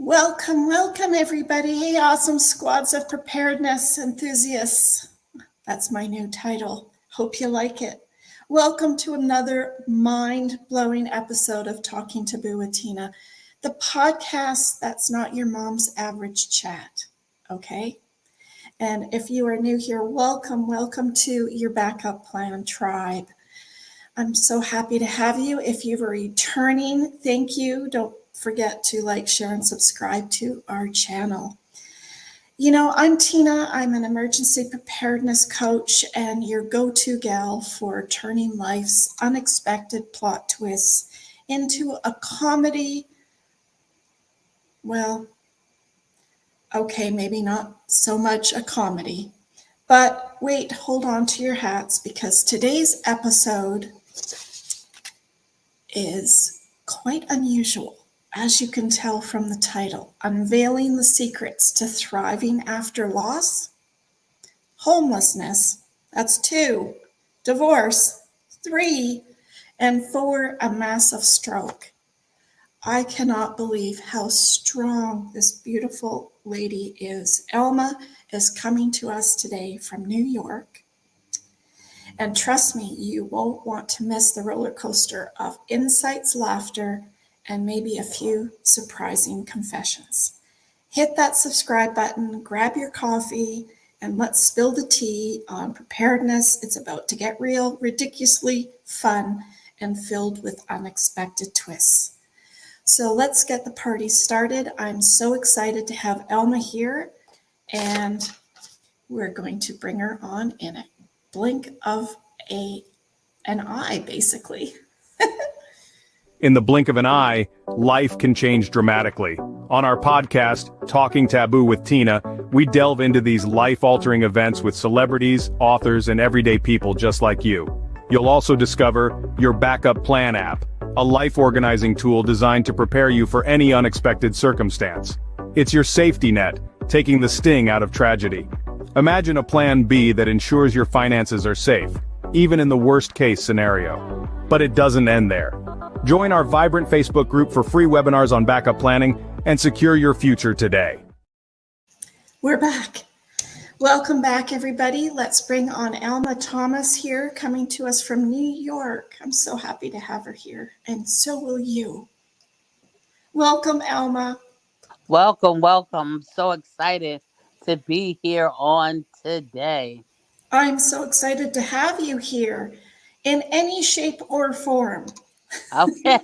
Welcome, welcome, everybody. Awesome squads of preparedness enthusiasts. That's my new title. Hope you like it. Welcome to another mind-blowing episode of Talking Taboo with Tina, the podcast that's not your mom's average chat, okay? And if you are new here, welcome to your backup plan tribe. I'm so happy to have you. If you are returning, thank you. Don't forget to like, share, and subscribe to our channel. You know, I'm Tina. I'm an emergency preparedness coach and your go-to gal for turning life's unexpected plot twists into a comedy. Well, okay, maybe not so much a comedy, but wait, hold on to your hats because today's episode is quite unusual. As you can tell from the title, Unveiling the Secrets to Thriving After Loss, Homelessness, that's 2, Divorce, 3, and 4, a massive stroke. I cannot believe how strong this beautiful lady is. Elma is coming to us today from New York. And trust me, you won't want to miss the roller coaster of insights, laughter, and maybe a few surprising confessions. Hit that subscribe button, grab your coffee, and let's spill the tea on preparedness. It's about to get real, ridiculously fun, and filled with unexpected twists. So let's get the party started. I'm so excited to have Elma here, and we're going to bring her on in a blink of an eye, basically. In the blink of an eye, life can change dramatically. On our podcast, Talking Taboo with Tina, we delve into these life-altering events with celebrities, authors, and everyday people just like you. You'll also discover your Backup Plan app, a life-organizing tool designed to prepare you for any unexpected circumstance. It's your safety net, taking the sting out of tragedy. Imagine a Plan B that ensures your finances are safe, even in the worst-case scenario. But it doesn't end there. Join our vibrant Facebook group for free webinars on backup planning and secure your future today. We're back. Welcome back, everybody. Let's bring on Elma Thomas here, coming to us from New York. I'm so happy to have her here, and so will you. Welcome, Elma. Welcome. I'm so excited to be here on today. I'm so excited to have you here in any shape or form. Okay.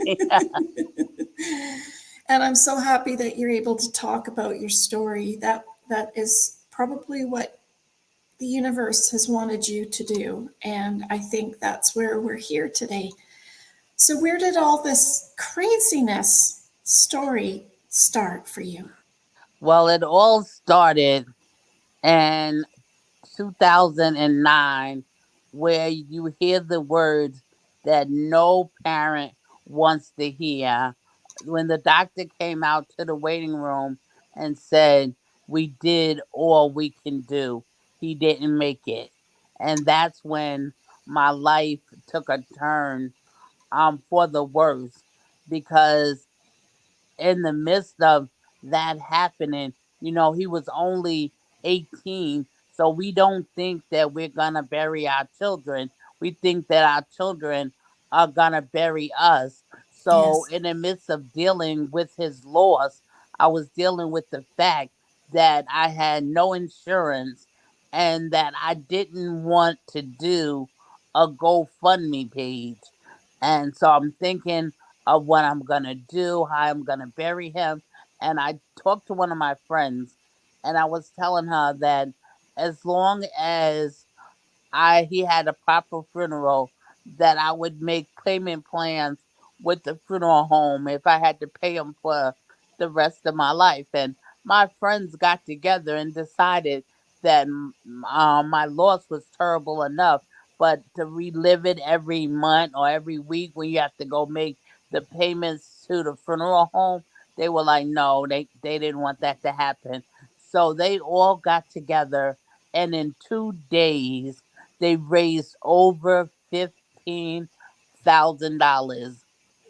And I'm so happy that you're able to talk about your story. That is probably what the universe has wanted you to do. And I think that's where we're here today. So where did all this craziness story start for you? Well, it all started in 2009, where you hear the words that no parent wants to hear. When the doctor came out to the waiting room and said, "We did all we can do," he didn't make it. And that's when my life took a turn for the worse, because in the midst of that happening, he was only 18. So we don't think that we're going to bury our children. We think that our children are going to bury us. So Yes. in the midst of dealing with his loss, I was dealing with the fact that I had no insurance and that I didn't want to do a GoFundMe page. And so I'm thinking of what I'm going to do, how I'm going to bury him. And I talked to one of my friends, and I was telling her that as long as he had a proper funeral, that I would make payment plans with the funeral home if I had to pay him for the rest of my life. And my friends got together and decided that my loss was terrible enough, but to relive it every month or every week when you have to go make the payments to the funeral home, they were like, no, they didn't want that to happen. So they all got together, and in 2 days, they raised over $15,000.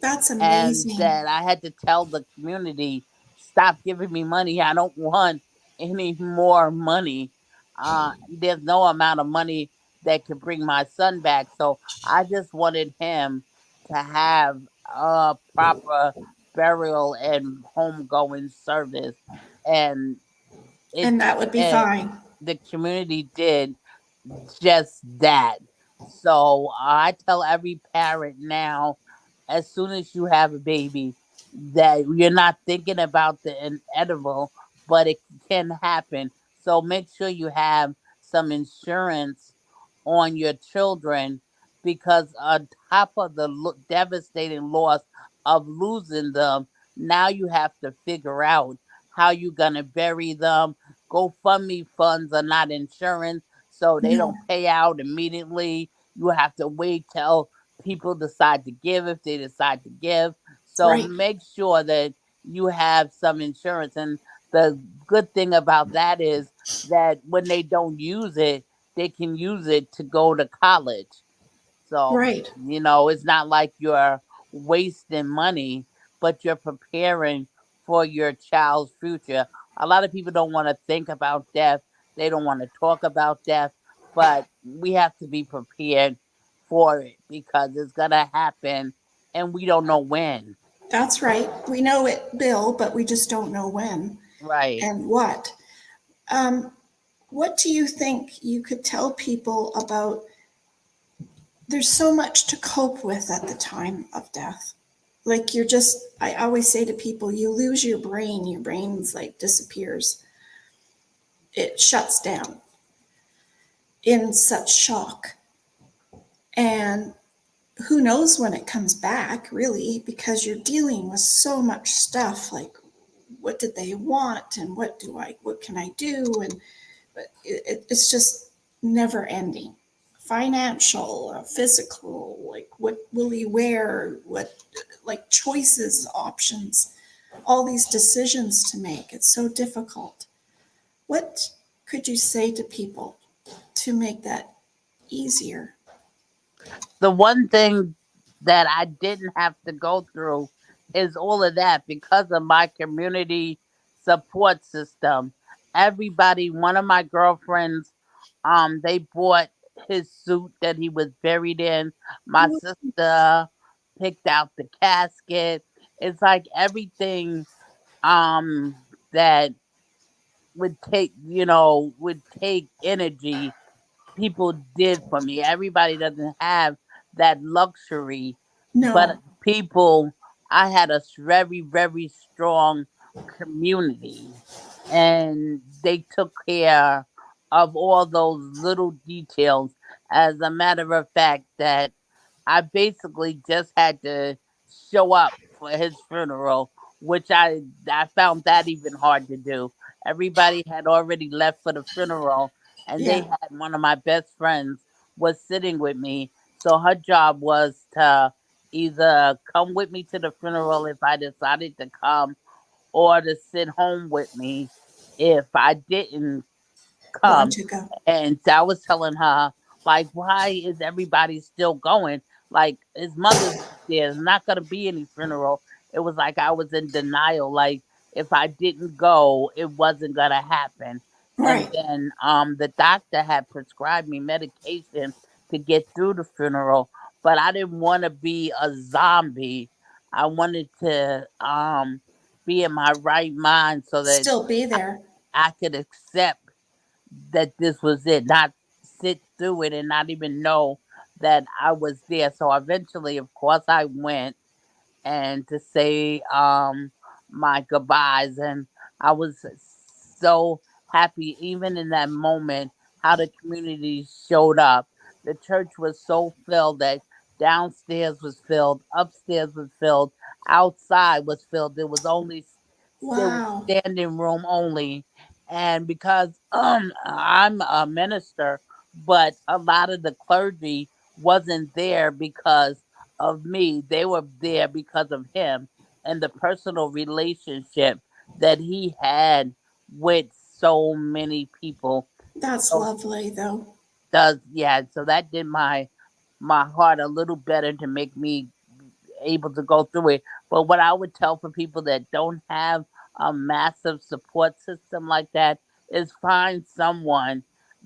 That's And amazing. that I had to tell the community, stop giving me money. I don't want any more money. There's no amount of money that could bring my son back. So I just wanted him to have a proper burial and homegoing service. And it And that would be and fine. the community did just that. So I tell every parent now, as soon as you have a baby, that you're not thinking about the inedible, but it can happen. So make sure you have some insurance on your children, because on top of the devastating loss of losing them, now you have to figure out how you're going to bury them. GoFundMe funds are not insurance, so they No, don't pay out immediately. You have to wait till people decide to give, if they decide to give. So right. make sure that you have some insurance. And the good thing about that is that when they don't use it, they can use it to go to college. So, Right. it's not like you're wasting money, but you're preparing for your child's future. A lot of people don't want to think about death, they don't want to talk about death, but we have to be prepared for it because it's going to happen and we don't know when. That's right. We know it will, but we just don't know when Right. and what. Um, what do you think you could tell people about? There's so much to cope with at the time of death. Like I always say to people, you lose your brain's like disappears. It shuts down in such shock. And who knows when it comes back, really, because you're dealing with so much stuff like what did they want and what can I do? And it's just never ending. Financial, physical, like what will he wear, what like choices, options, all these decisions to make. It's so difficult. What could you say to people to make that easier? The one thing that I didn't have to go through is all of that because of my community support system. Everybody, one of my girlfriends, they bought his suit that he was buried in. My sister picked out the casket. It's like everything that would take energy, people did for me. Everybody doesn't have that luxury, but No, people, I had a very, very strong community, and they took care of all those little details. As a matter of fact, that I basically just had to show up for his funeral, which I found that even hard to do. Everybody had already left for the funeral, and they yeah, had one of my best friends was sitting with me. So her job was to either come with me to the funeral if I decided to come, or to sit home with me if I didn't want come. to go. And I was telling her, like, why is everybody still going? Like, his mother's not there. There's not going to be any funeral. It was like I was in denial. Like, if I didn't go, it wasn't going to happen. And Right. then the doctor had prescribed me medication to get through the funeral, but I didn't want to be a zombie. I wanted to be in my right mind so that Still be there. I could accept that this was it, not sit through it and not even know that I was there. So eventually, of course, I went and to say my goodbyes, and I was so happy even in that moment how the community showed up. The church was so filled that downstairs was filled, upstairs was filled, outside was filled. There was Wow. standing room only. And because I'm a minister, but a lot of the clergy wasn't there because of me. They were there because of him and the personal relationship that he had with so many people. That's So lovely, though. so that did my heart a little better to make me able to go through it. But what I would tell for people that don't have a massive support system like that is find someone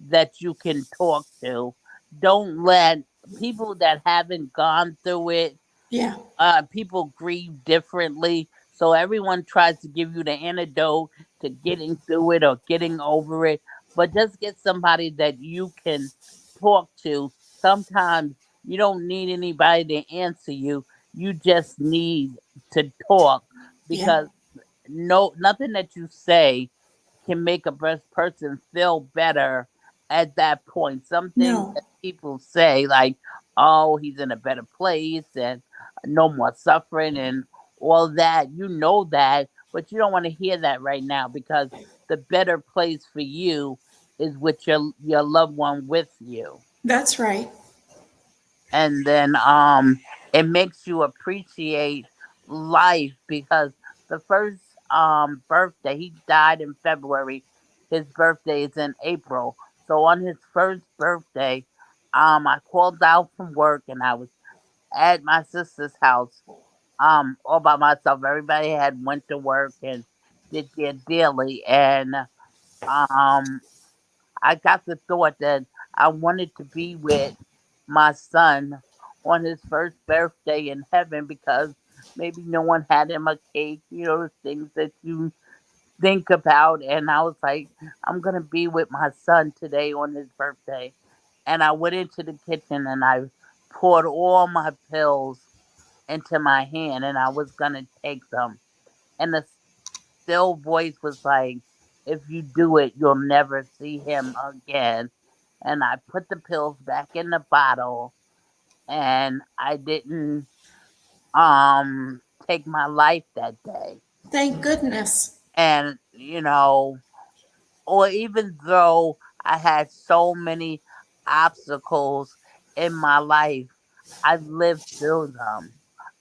that you can talk to. Don't let people that haven't gone through it, Yeah. people grieve differently. So everyone tries to give you the antidote to getting through it or getting over it. But just get somebody that you can talk to. Sometimes you don't need anybody to answer you. You just need to talk, Yeah. because nothing that you say can make a person feel better at that point. Some things No, that people say, like, oh, he's in a better place and no more suffering and all that, you know that, but you don't want to hear that right now, because the better place for you is with your loved one with you. that's right. And then it makes you appreciate life, because the first birthday, he died in February, his birthday is in April. So on his first birthday, I called out from work and I was at my sister's house, all by myself. Everybody had went to work and did their daily, and um I got the thought that I wanted to be with my son on his first birthday in heaven, because maybe no one had him a cake, the things that you think about. And I was like, I'm going to be with my son today on his birthday. And I went into the kitchen and I poured all my pills into my hand and I was going to take them. And the still voice was like, if you do it, you'll never see him again. And I put the pills back in the bottle and I didn't take my life that day. Thank goodness. And or even though I had so many obstacles in my life, I lived through them.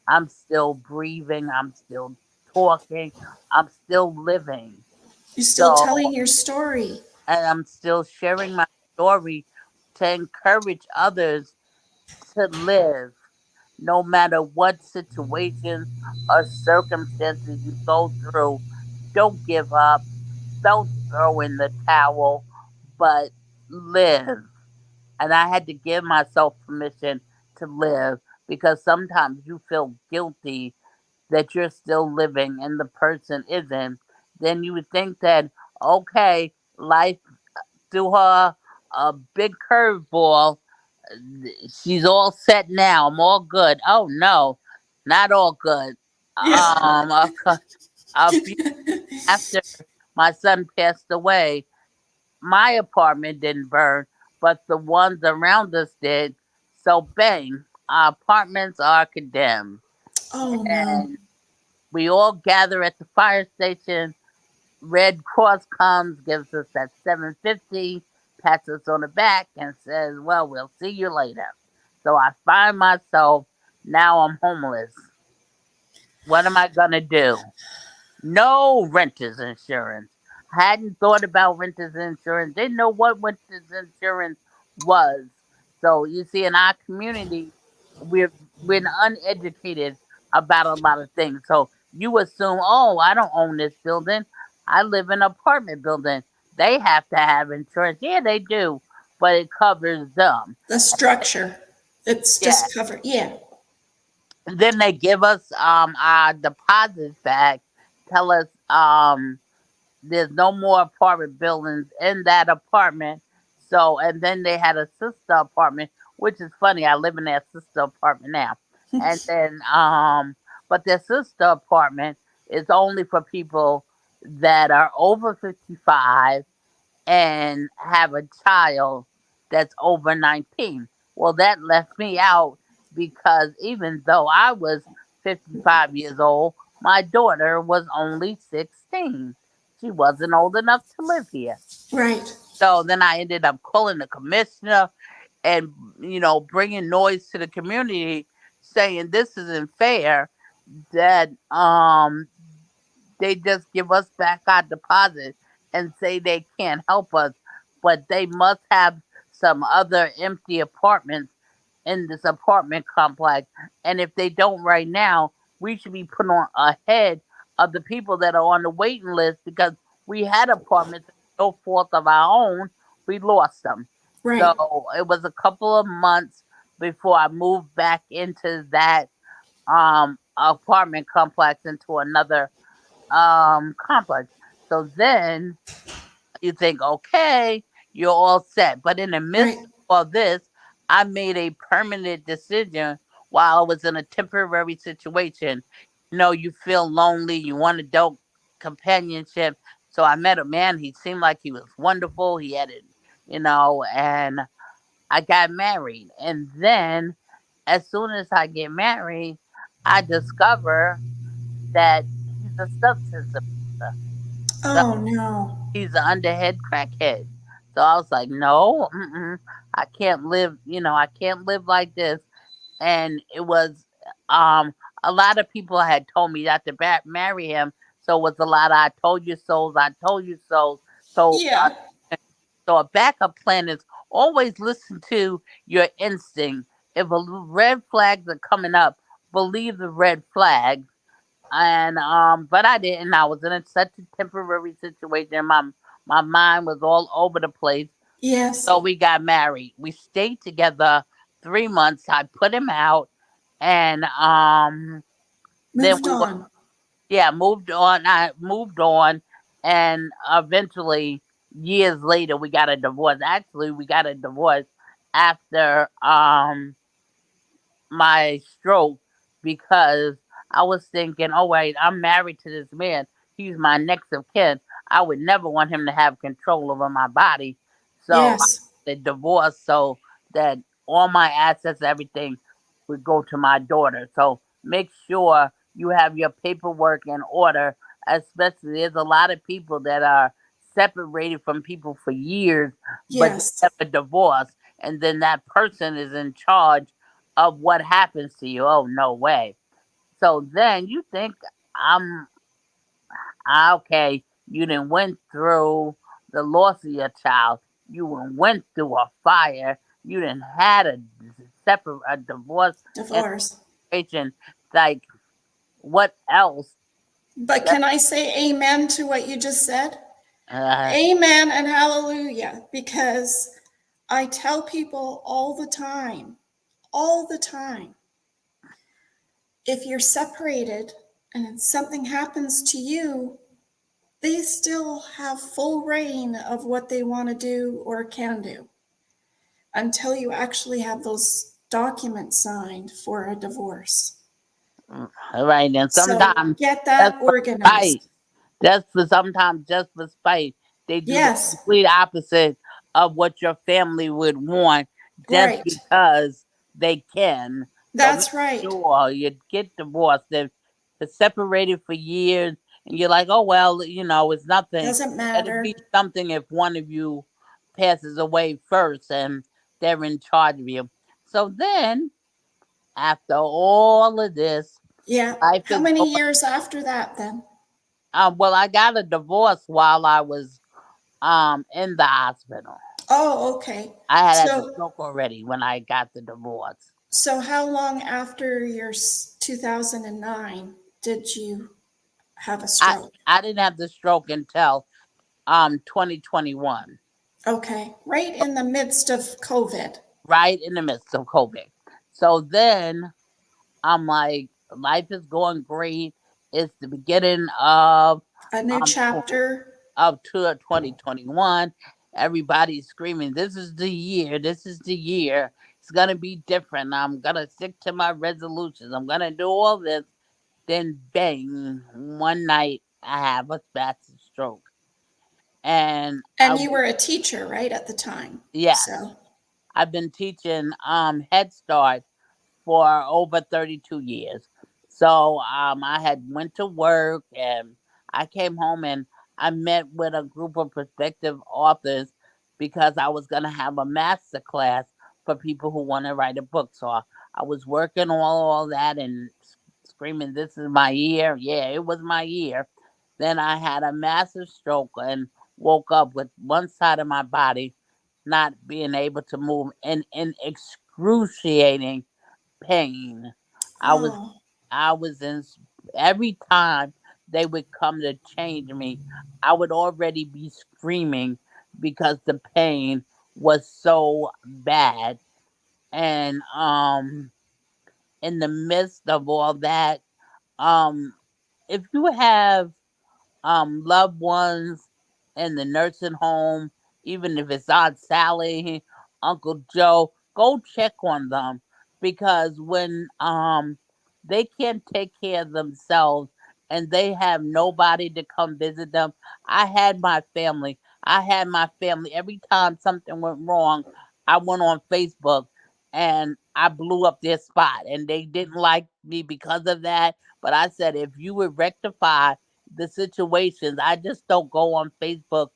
I'm still breathing, I'm still talking, I'm still living. You're still So, telling your story. and I'm still sharing my story to encourage others to live no matter what situations or circumstances you go through. Don't give up, don't throw in the towel, but live. And I had to give myself permission to live, because sometimes you feel guilty that you're still living and the person isn't. Then you would think that, okay, life threw her a big curveball. She's all set now. I'm all good. Oh no, not all good. Yeah. A few after my son passed away, my apartment didn't burn, but the ones around us did. So bang, our apartments are condemned, Oh no. and we all gather at the fire station. Red Cross comes, gives us that 750, pats us on the back, and says, "Well, we'll see you later." So I find myself, now I'm homeless. What am I gonna do? No renter's insurance. Hadn't thought about renter's insurance. Didn't know what renter's insurance was. So you see, in our community, we're we're uneducated about a lot of things. So you assume, oh, I don't own this building. I live in an apartment building. They have to have insurance. Yeah, they do, but it covers them. The structure. It's Yeah. just covered. Yeah. And then they give us our deposits back. Tell us there's no more apartment buildings in that apartment. So, and then they had a sister apartment, which is funny. I live in that sister apartment now. And then, but their sister apartment is only for people that are over 55 and have a child that's over 19. Well, that left me out, because even though I was 55 years old, my daughter was only 16. She wasn't old enough to live here. Right. So then I ended up calling the commissioner and, bringing noise to the community, saying this isn't fair, that they just give us back our deposit and say they can't help us, but they must have some other empty apartments in this apartment complex. And if they don't right now, we should be put on ahead of the people that are on the waiting list because we had apartments, no fault of our own, we lost them. Right. So it was a couple of months before I moved back into that apartment complex into another complex. So then you think, okay, you're all set. But in the midst Right. of this, I made a permanent decision while I was in a temporary situation. You feel lonely, you want adult companionship. So I met a man, he seemed like he was wonderful. He had it, and I got married. And then as soon as I get married, I discover that he's a substance abuser. So Oh no. he's an underhead crackhead. So I was like, no, I can't live, I can't live like this. And it was, a lot of people had told me not to marry him. So it was a lot of I told you so, I told you so. So, Yeah. so a backup plan is always listen to your instinct. If red flags are coming up, believe the red flags. And but I didn't. I was in such a temporary situation. My mind was all over the place. Yes. So we got married. We stayed together 3 months. I put him out, and then Moved we were, on. yeah, moved on. I moved on, and eventually years later we got a divorce. Actually, we got a divorce after my stroke because I was thinking, oh wait, I'm married to this man. He's my next of kin. I would never want him to have control over my body. So I Yes. the divorce so that all my assets, everything would go to my daughter. So make sure you have your paperwork in order. Especially there's a lot of people that are separated from people for years, but they Yes. have a divorce, and then that person is in charge of what happens to you. Oh, no way. So then you think I'm okay. You done went through the loss of your child. You done went through a fire. You done had a divorce and Divorce. separation. Like what else? But That, can I say amen to what you just said? uh, Amen and hallelujah. Because I tell people all the time, if you're separated and something happens to you, they still have full reign of what they want to do or can do until you actually have those documents signed for a divorce. right. And So sometimes get that's that for spite. organized. Just for spite. They do the Yes, complete opposite of what your family would want just right. because they can. So make That's right. sure you get divorced. If it's separated for years and you're like, oh well, it's nothing. Doesn't Let it matter. be something if one of you passes away first and they're in charge of you. So then after all of this, Yeah. life How is many going. years after that then? Well, I got a divorce while I was in the hospital. Oh, okay. I had the So stroke already when I got the divorce. so how long after your 2009 did you have a I stroke? I didn't have the stroke until 2021, Okay. Right in the midst of COVID. right in the midst of COVID. So then I'm like, life is going great. It's the beginning of A new um chapter. of 2021. Everybody's screaming, "This is the year! This is the year! It's gonna be different. I'm gonna stick to my resolutions. I'm gonna do all this." Then bang, one night I have a massive stroke, and And you were a teacher, right, at the time. yes, So, I've been teaching Head Start for over 32 years. So I had went to work and I came home and I met with a group of prospective authors because I was going to have a master class for people who want to write a book. So I was working all that and screaming, "This is my year." Yeah, it was my year. Then I had a massive stroke and woke up with one side of my body not being able to move and in excruciating pain. I was oh, I was in every time they would come to change me, I would already be screaming because the pain was so bad. And in the midst of all that, um if you have loved ones in the nursing home, even if it's Aunt Sally, Uncle Joe, go check on them, because when they can't take care of themselves and they have nobody to come visit them. I had my family. I had my family. Every time something went wrong, I went on Facebook and I blew up their spot, and they didn't like me because of that. But I said, if you would rectify the situations. I just don't go on Facebook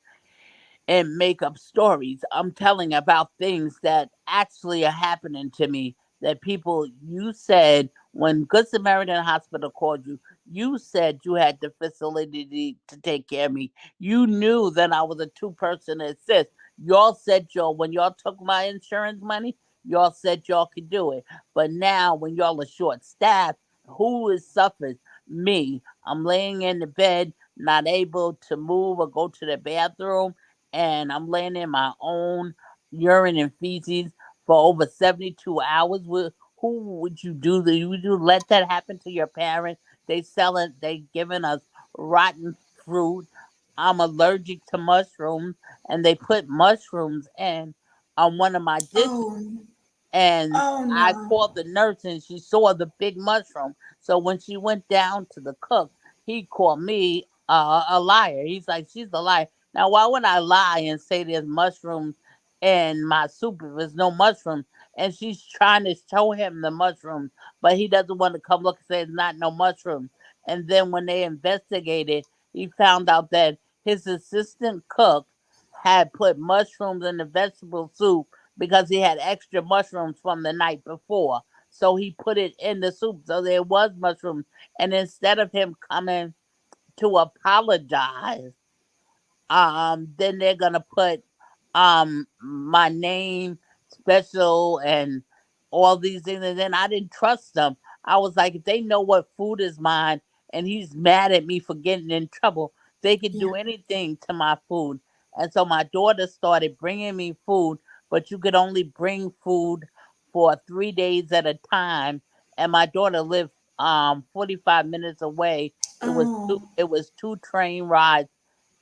and make up stories. I'm telling about things that actually are happening to me. That people, you said when Good Samaritan Hospital called you, you said you had the facility to take care of me. You knew that I was a two-person assist. Y'all said when y'all took my insurance money, y'all said y'all could do it. But now when y'all are short staffed, who is suffers? Me. I'm laying in the bed, not able to move or go to the bathroom, and I'm laying in my own urine and feces for over 72 hours. Who would you do that? Would you let that happen to your parents? They giving us rotten fruit. I'm allergic to mushrooms, and they put mushrooms in on one of my dishes, Oh, and oh I no. called the nurse and she saw the big mushroom. So when she went down to the cook, he called me a liar. He's like, she's a liar. Now, why would I lie and say there's mushrooms in my soup if there's no mushrooms? And she's trying to show him the mushrooms, but he doesn't want to come look and say it's not no mushrooms. And then when they investigated, he found out that his assistant cook had put mushrooms in the vegetable soup because he had extra mushrooms from the night before. So he put it in the soup. So there was mushrooms. And instead of him coming to apologize, then they're gonna put my name special and all these things. And then I didn't trust them. I was like, if they know what food is mine and he's mad at me for getting in trouble, they could Yeah. do anything to my food. And so my daughter started bringing me food, but you could only bring food for 3 days at a time. And my daughter lived 45 minutes away. Oh, It was two train rides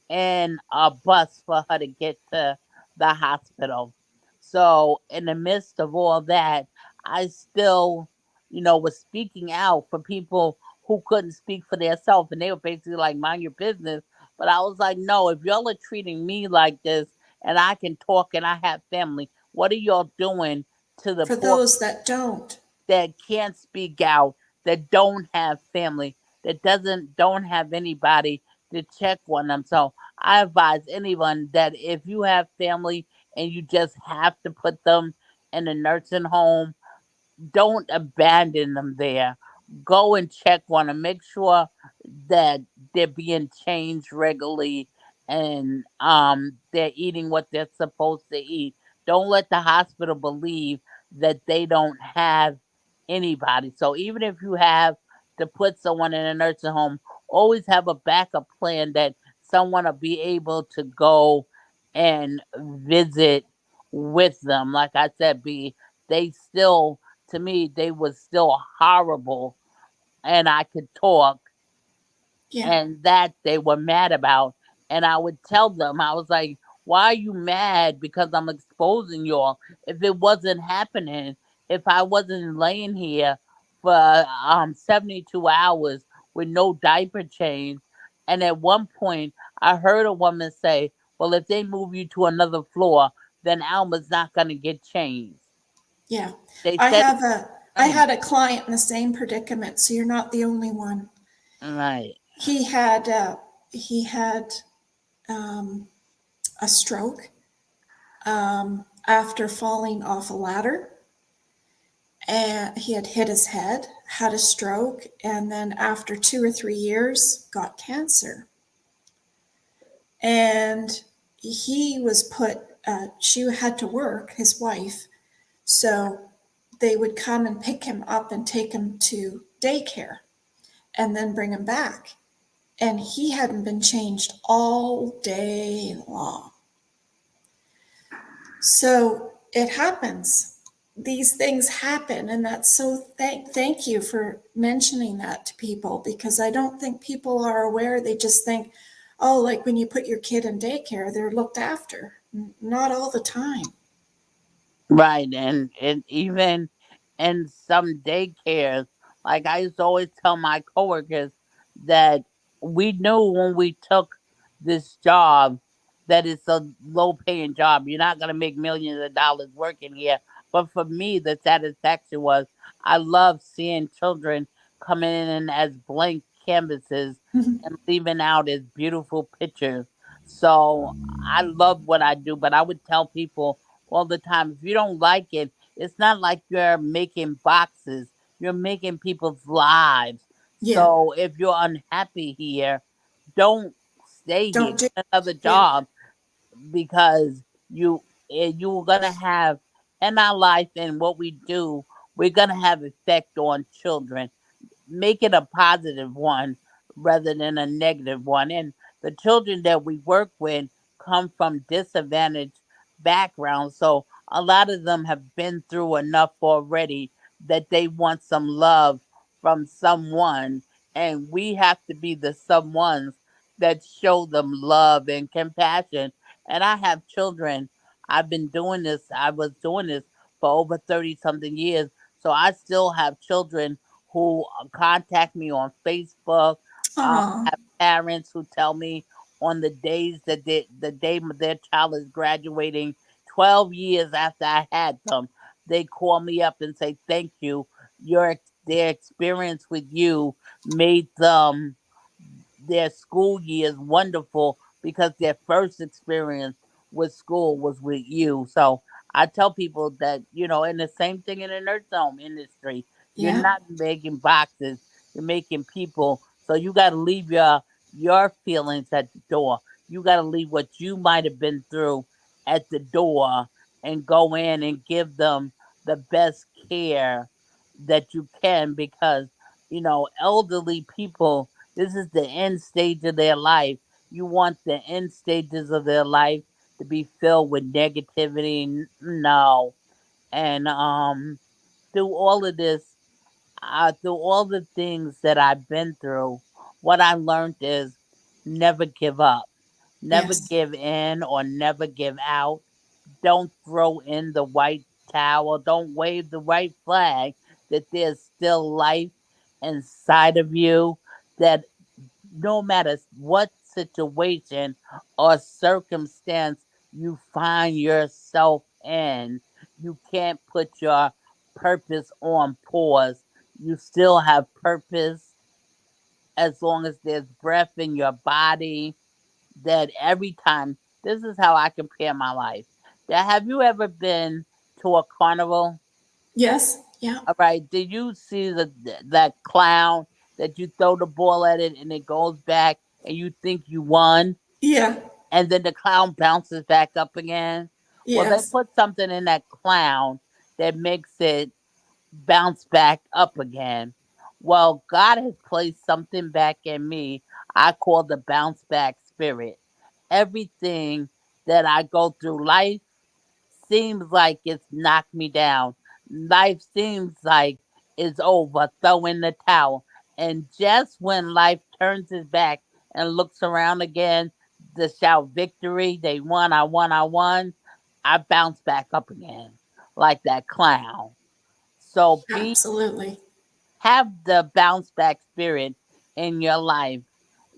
and a bus for her to get to the hospital. So, in the midst of all that, I still, was speaking out for people who couldn't speak for themselves. And they were basically like, mind your business. But I was like, no, if y'all are treating me like this and I can talk and I have family, what are y'all doing to the for poor those that don't. that can't speak out, that don't have family, that don't have anybody to check on them? So I advise anyone that if you have family and you just have to put them in a nursing home, don't abandon them there. Go and check on them. Make sure that they're being changed regularly and they're eating what they're supposed to eat. Don't let the hospital believe that they don't have anybody. So even if you have to put someone in a nursing home, always have a backup plan that someone will be able to go and visit with them. Like I said, they still, to me, they was still horrible, and I could talk, Yeah. and that they were mad about. And I would tell them, I was like, why are you mad because I'm exposing y'all? If it wasn't happening, if I wasn't laying here for 72 hours with no diaper change, and at one point I heard a woman say, well, if they move you to another floor, then Alma's not going to get changed. Yeah. They I said it have a I funny. had a client in the same predicament, so you're not the only one. Right. He had um, a stroke after falling off a ladder, and he had hit his head, had a stroke, and then after 2 or 3 years got cancer. And he was put. She had to work, his wife, so they would come and pick him up and take him to daycare and then bring him back. and he hadn't been changed all day long. So it happens. These things happen, and that's so thank you for mentioning that to people, because I don't think people are aware. They just think, oh, like when you put your kid in daycare, they're looked after. Not all the time. Right, and even in some daycares, like I used to always tell my coworkers that we knew when we took this job that it's a low paying job. You're not gonna make millions of dollars working here. But for me, the satisfaction was I love seeing children coming in as blank canvases and leaving out as beautiful pictures. So I love what I do, but I would tell people all the time. If you don't like it, it's not like you're making boxes. You're making people's lives. Yeah. So if you're unhappy here, don't stay here. Don't do. Get another Yeah. job because you're gonna have in our life and what we do, we're gonna have effect on children. Make it a positive one rather than a negative one. And the children that we work with come from disadvantaged backgrounds. So a lot of them have been through enough already that they want some love from someone. And we have to be the someones that show them love and compassion. And I have children. I was doing this for over 30 something years. So I still have children who contact me on Facebook. Aw. Have parents who tell me on the days that the day their child is graduating, 12 years after I had them, they call me up and say, "Thank you. Their experience with you made them their school years wonderful because their first experience with school was with you." So I tell people that, and the same thing in the nursing home industry. You're Yeah. not making boxes, you're making people. So you gotta leave your feelings at the door. You gotta leave what you might have been through at the door and go in and give them the best care that you can, because elderly people, this is the end stage of their life. You want the end stages of their life to be filled with negativity? No. And through all of this, through all the things that I've been through, what I learned is never give up, never Yes. give in, or never give out. Don't throw in the white towel. Don't wave the white flag. That there's still life inside of you. That no matter what situation or circumstance you find yourself in, you can't put your purpose on pause. You still have purpose as long as there's breath in your body. That every time, this is how I compare my life. That have you ever been to a carnival? Yes. Yeah. All right, did you see that clown that you throw the ball at it and it goes back and you think you won, Yeah. and then the clown bounces back up again? Well, they Yes. put something in that clown that makes it bounce back up again. Well, God has placed something back in me I call the bounce back spirit. Everything that I go through, life seems like it's knocked me down. Life seems like it's over, throw in the towel. And just when life turns its back and looks around again to shout victory, they won, I won, I won, I bounce back up again like that clown. So Absolutely. have the bounce back spirit in your life,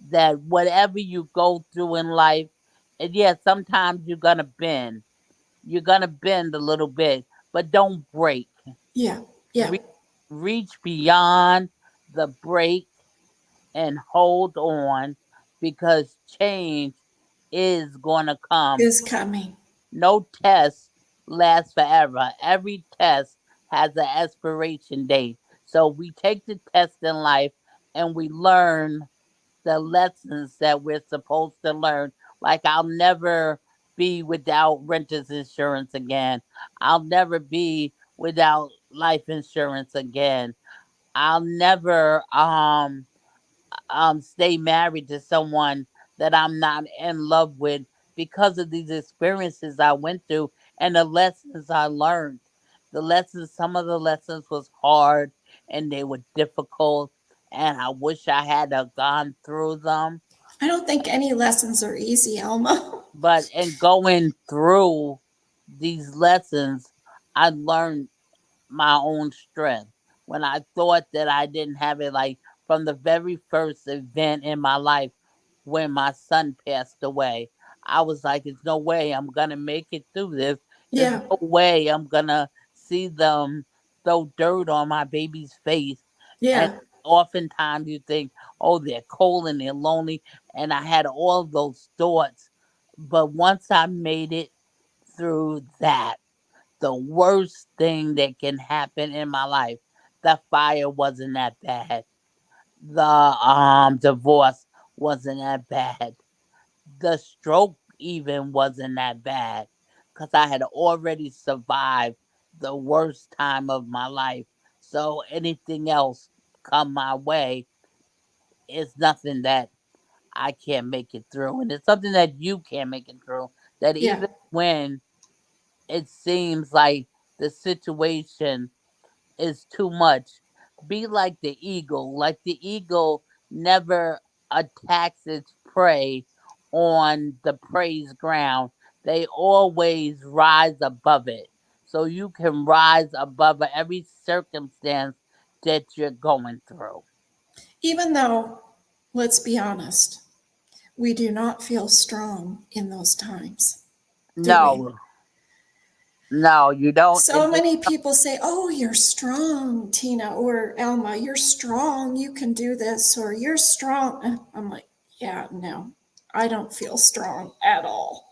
that whatever you go through in life, and yeah, sometimes you're gonna bend a little bit, but don't break. Yeah. Yeah. Re- Reach beyond the break and hold on, because change is gonna come. Is coming. No test lasts forever. Every test has an expiration date. So we take the test in life and we learn the lessons that we're supposed to learn. Like, I'll never be without renter's insurance again. I'll never be without life insurance again. I'll never stay married to someone that I'm not in love with because of these experiences I went through and the lessons I learned. Some of the lessons was hard and they were difficult, and I wish I had gone through them. I don't think any lessons are easy, Alma. But in going through these lessons, I learned my own strength. When I thought that I didn't have it, like from the very first event in my life when my son passed away, I was like, "There's no way I'm gonna make it through this. There's Yeah, no way I'm gonna see them throw dirt on my baby's face." And yeah, oftentimes you think, "Oh, they're cold and they're lonely," and I had all those thoughts. But once I made it through that, the worst thing that can happen in my life, the fire wasn't that bad. The divorce wasn't that bad. The stroke even wasn't that bad because I had already survived the worst time of my life. So anything else come my way is nothing that I can't make it through. And it's something that you can't make it through. That yeah. even when it seems like the situation is too much, be like the eagle. Like the eagle never attacks its prey on the prey's ground, they always rise above it. So you can rise above every circumstance that you're going through. Even though, let's be honest, we do not feel strong in those times, do we? No, no, you don't. So many people say, "Oh, you're strong, Tina," or "Alma, you're strong. You can do this," or "You're strong." I'm like, yeah, no, I don't feel strong at all.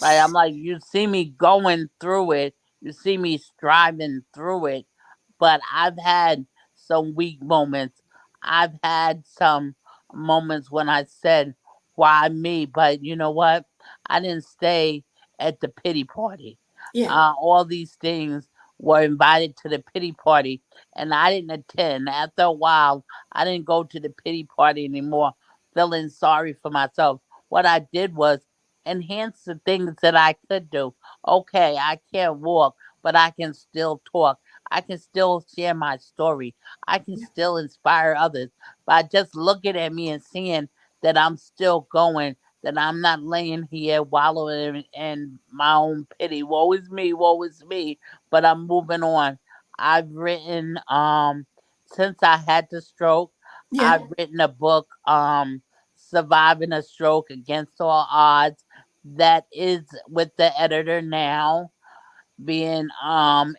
Right? I'm like, you see me going through it, you see me striving through it, but I've had some weak moments. I've had some moments when I said, why me? But you know what? I didn't stay at the pity party. Yeah, All these things were invited to the pity party, and I didn't attend. After a while, I didn't go to the pity party anymore, feeling sorry for myself. What I did was enhance the things that I could do. Okay, I can't walk, but I can still talk. I can still share my story. I can yeah, still inspire others by just looking at me and seeing that I'm still going, that I'm not laying here wallowing in my own pity. Woe is me. But I'm moving on. I've written since I had the stroke, yeah. I've written a book, Surviving a Stroke Against All Odds, that is with the editor now, being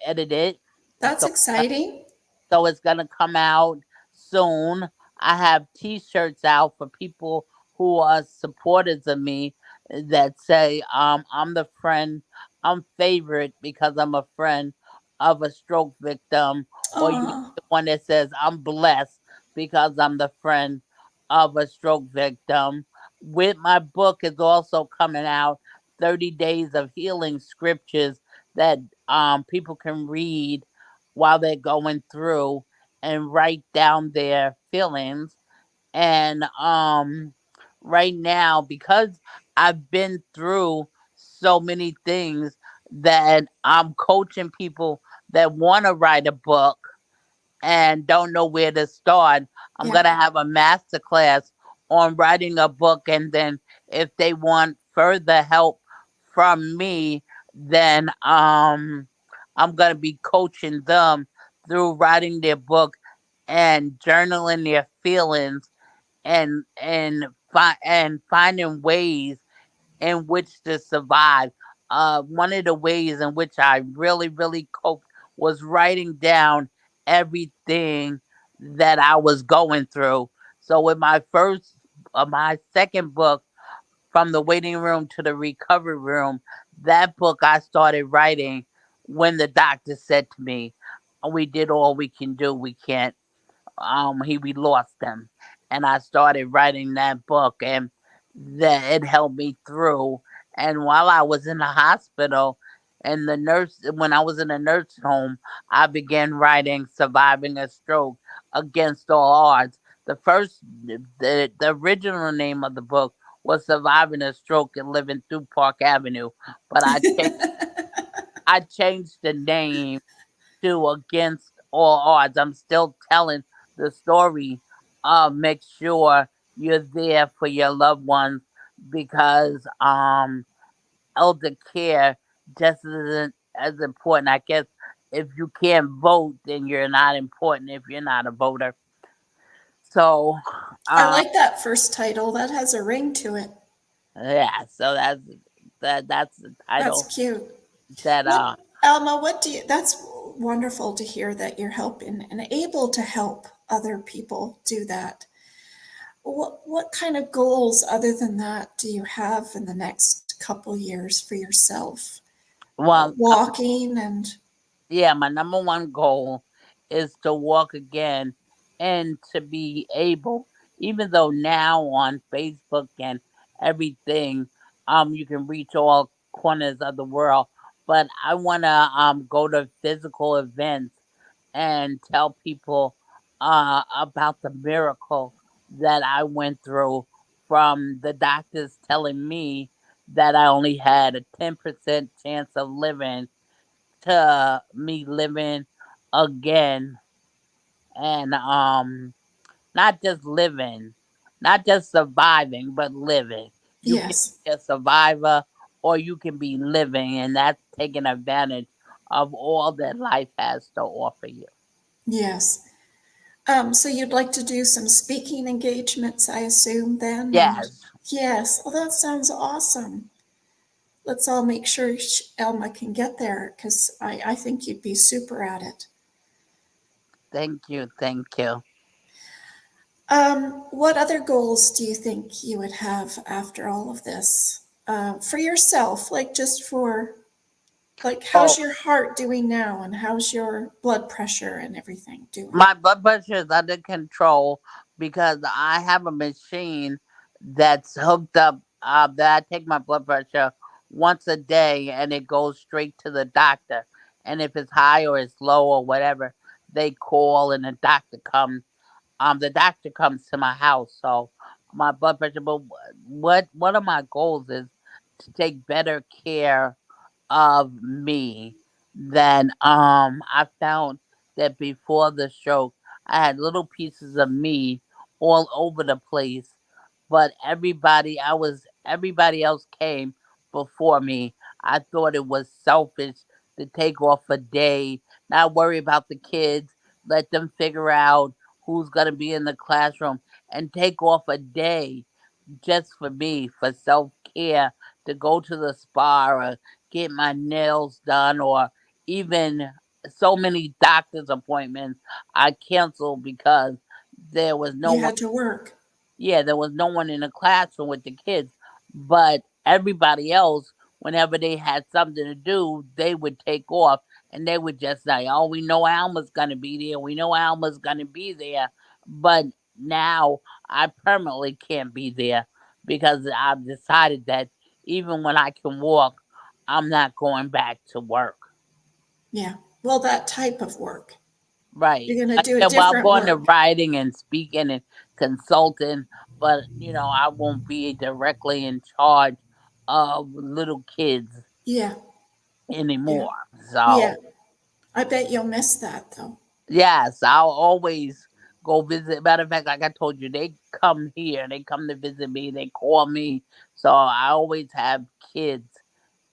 edited. That's So exciting. it's gonna come out soon. I have T-shirts out for people who are supporters of me that say I'm the friend, I'm favorite because I'm a friend of a stroke victim, or you Oh, get one that says I'm blessed because I'm the friend of a stroke victim. With my book is also coming out, 30 Days of Healing Scriptures that people can read while they're going through and write down their feelings. And right now, because I've been through so many things, that I'm coaching people that want to write a book and don't know where to start. I'm yeah. going to have a master class on writing a book. And then if they want further help from me, then I'm going to be coaching them through writing their book and journaling their feelings, and finding ways in which to survive. One of the ways in which I really, really coped was writing down everything that I was going through. So with my second book, From the Waiting Room to the Recovery Room, that book I started writing when the doctor said to me, "We did all we can do. We can't we lost them." And I started writing that book, and that it helped me through. And while I was in the hospital and when I was in a nursing home, I began writing Surviving a Stroke Against All Odds. The first, the original name of the book was Surviving a Stroke and Living Through Park Avenue, but I changed the name to Against All Odds. I'm still telling the story. Make sure you're there for your loved ones because elder care just isn't as important. I guess if you can't vote, then you're not important if you're not a voter. So, I uh, like that first title. That has a ring to it. yeah. So that's the That's title cute. that What, Alma, what do you, that's wonderful to hear that you're helping and able to help other people do that. What kind of goals other than that do you have in the next couple years for yourself? well, Walking and yeah, my number one goal is to walk again and to be able, even though now on Facebook and everything, you can reach all corners of the world. But I want to go to physical events and tell people about the miracle that I went through, from the doctors telling me that I only had a 10% chance of living to me living again, and not just living, not just surviving, but living. You can yes, be a survivor or you can be living, and that's taking advantage of all that life has to offer you. yes. So you'd like to do some speaking engagements, I assume, then? And Yes, yes, well, that sounds awesome. Let's all make sure Elma can get there because I think you'd be super at it. thank you, thank you. What other goals do you think you would have after all of this? For yourself, like just for, like, Oh, how's your heart doing now and how's your blood pressure and everything doing? my blood pressure is under control because I have a machine that's hooked up, that I take my blood pressure once a day and it goes straight to the doctor. And if it's high or it's low or whatever, they call and the doctor comes to my house. So my blood pressure, but what one of my goals is to take better care of me. Than I found that before the stroke I had little pieces of me all over the place, but everybody else came before me. I thought it was selfish to take off a day, not worry about the kids, let them figure out who's gonna be in the classroom, and take off a day just for me, for self care, to go to the spa or get my nails done, or even so many doctor's appointments I canceled because there was no You one. had to work. Yeah, there was no one in the classroom with the kids, but everybody else, whenever they had something to do, they would take off and they would just say, "Oh, we know Alma's gonna be there. We know Alma's gonna be there." But now I permanently can't be there because I've decided that even when I can walk, I'm not going back to work. Yeah. Well, that type of work. Right. You're going to do a Well, different going to work. writing and speaking and consulting, but I won't be directly in charge of little kids Yeah. Yeah. anymore. Yeah. So, I bet you'll miss that though. yes, I'll always go visit. Matter of fact, like I told you, they come here, they come to visit me, they call me. So, I always have kids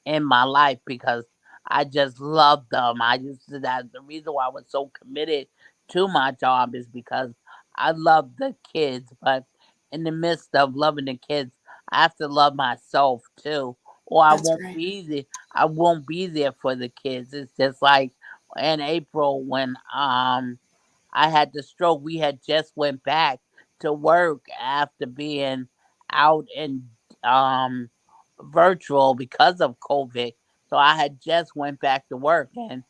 in my life because I just love them. That's the reason why I was so committed to my job, is because I love the kids, but in the midst of loving the kids, I have to love myself too. Or That's right. I won't be there for the kids. It's just like in April when I had the stroke, we had just went back to work after being out in um virtual because of COVID. So I had just went back to work, and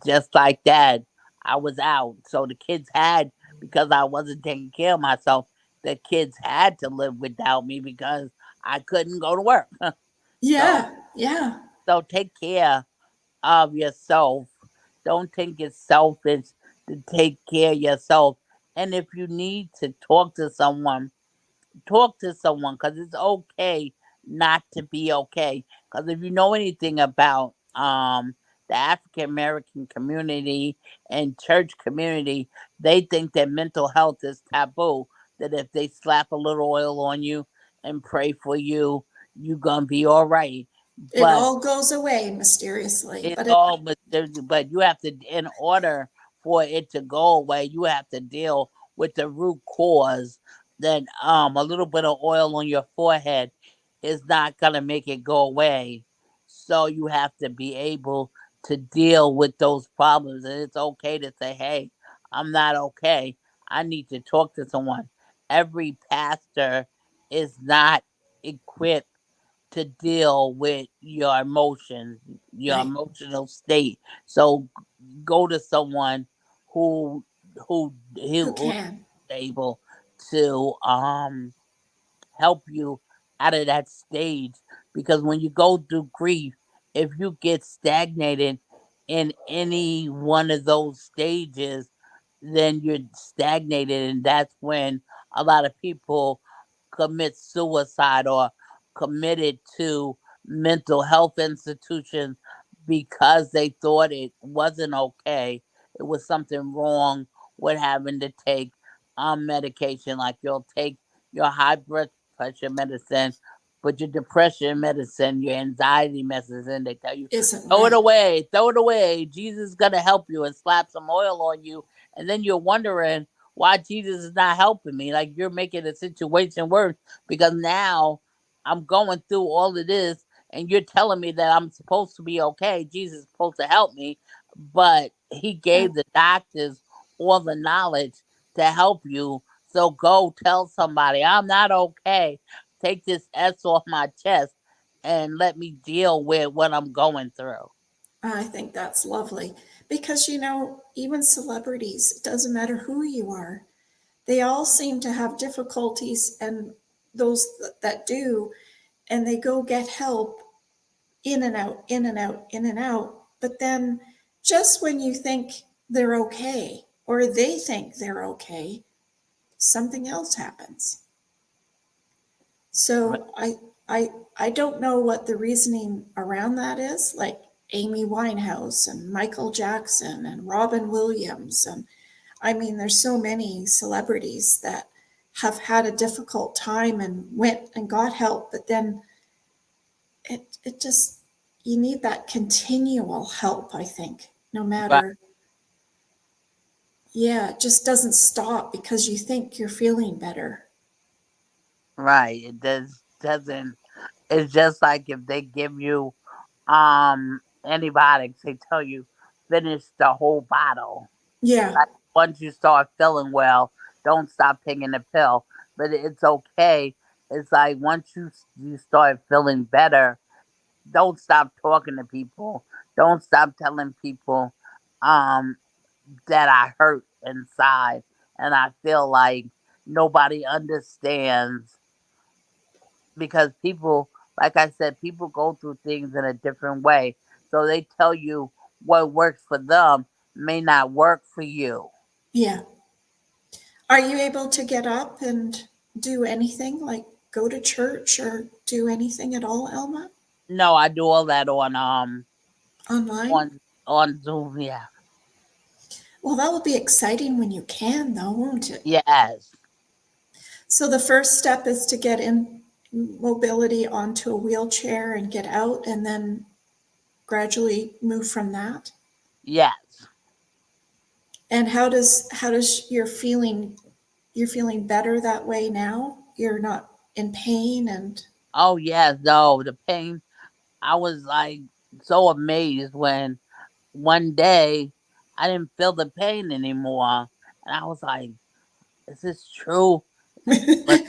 just like that, I was out. So the kids had, because I wasn't taking care of myself, the kids had to live without me because I couldn't go to work. So Yeah. Yeah. take care of yourself. Don't think it's selfish to take care of yourself. And if you need to talk to someone, because it's okay not to be okay. Because if you know anything about the African American community and church community, they think that mental health is taboo. That if they slap a little oil on you and pray for you, you gonna be all right. It But all goes away mysteriously, it's but it all but you have to, in order for it to go away, you have to deal with the root cause. That a little bit of oil on your forehead is not gonna make it go away. So you have to be able to deal with those problems, and it's okay to say, "Hey, I'm not okay. I need to talk to someone." Every pastor is not equipped to deal with your emotions, your right. emotional state. So go to someone who Who who's can? able to help you out of that stage, because when you go through grief, if you get stagnated in any one of those stages, then you're stagnated, and that's when a lot of people commit suicide or committed to mental health institutions because they thought it wasn't okay. It was something wrong with having to take medication. Like, you'll take your high blood pressure medicine, but your depression medicine, your anxiety medicine, they tell you, Isn't throw it right. away, throw it away. Jesus is gonna help you, and slap some oil on you, and then you're wondering why Jesus is not helping me. Like, you're making the situation worse, because now I'm going through all of this, and you're telling me that I'm supposed to be okay. Jesus is supposed to help me, but he Uh, gave the doctors all the knowledge to help you. So go tell somebody, I'm not okay. Take this S off my chest and let me deal with what I'm going through. I think that's lovely because, even celebrities, it doesn't matter who you are, they all seem to have difficulties, and those that do, and they go get help in and out, in and out, in and out. But then just when you think they're okay or they think they're okay, something else happens. Right. So I don't know what the reasoning around that is, like Amy Winehouse and Michael Jackson and Robin Williams, and I mean there's so many celebrities that have had a difficult time and went and got help, but then it just, you need that continual help, I think, no Right. matter. Yeah, it just doesn't stop because you think you're feeling better. Right. It doesn't. It's just like if they give you antibiotics, they tell you finish the whole bottle. Yeah, Like, once you start feeling well, don't stop taking the pill. But it's okay. It's like, once you start feeling better, don't stop talking to people. Don't stop telling people um that I hurt inside, and I feel like nobody understands, because people, like I said, people go through things in a different way. So they tell you what works for them may not work for you. yeah. Are you able to get up and do anything, like go to church or do anything at all, Elma? No, I do all that Online? on Zoom. Yeah. Well, that will be exciting when you can, though, won't it? Yes. So the first step is to get in mobility onto a wheelchair and get out, and then gradually move from that. Yes. And how does you're feeling better that way now? You're not in pain and Oh yes. No, the pain. I was like so amazed when one day I didn't feel the pain anymore, and I was like, "Is this true?" But